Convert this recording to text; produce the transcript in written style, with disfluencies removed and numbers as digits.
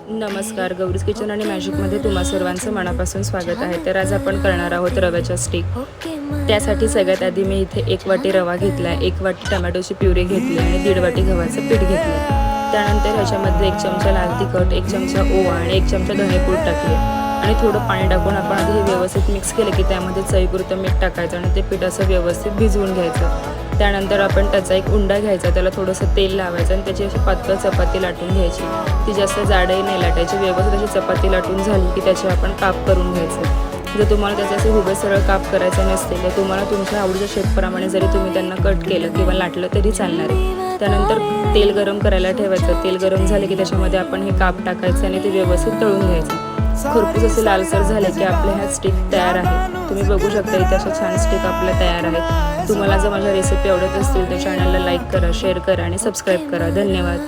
नमस्कार, गौरीज किचन आणि मॅजिकमध्ये तुम्हा सर्वांचं मनापासून स्वागत आहे। तर आज आपण करणार आहोत रव्याच्या स्टिक। त्यासाठी सगळ्यात आधी मी इथे 1 वाटी रवा घेतला आहे, 1 वाटी टोमॅटोची प्युरी घेतली आणि 1.5 वाटी गव्हाचं पीठ घेतलं। त्यानंतर ह्याच्यामध्ये 1 चमचा लाल तिखट, 1 चमचा ओवा आणि 1 चमचा धनेपूड टाकले आणि थोडं पाणी टाकून आपण आधी हे व्यवस्थित मिक्स केलं की त्यामध्ये चवीपुरतं मीठ टाकायचं आणि ते पीठ असं व्यवस्थित भिजवून घ्यायचं। त्यानंतर आपण त्याचा एक उंडा घ्यायचा, त्याला थोडंसं तेल लावायचं आणि त्याची अशी पातळ चपाती लाटून घ्यायची। ती जास्त जाडही नाही लाटायची, व्यवस्थित अशी चपाती लाटून झाली की त्याचे आपण काप करून घ्यायचे। जर तुम्हाला त्याचे असे उभे सरळ काप करायचे नसतील तर तुम्हाला तुमच्या आवडीच्या शेपप्रमाणे जरी तुम्ही त्यांना कट केलं किंवा लाटलं तरी चालणार आहे। त्यानंतर तेल गरम करायला ठेवायचं, तेल गरम झाले की त्याच्यामध्ये आपण हे काप टाकायचे आणि ते व्यवस्थित तळून घ्यायचे। खरपूस असे लालसर झाले की आपले ह्या स्टिक तयार आहे। तुम्ही बघू शकता इथे अशा छान स्टिक आपल्या तयार आहेत। तुम्हाला जर माझ्या रेसिपी आवडत असतील तर चॅनलला लाईक करा, शेअर करा आणि सबस्क्राईब करा। धन्यवाद।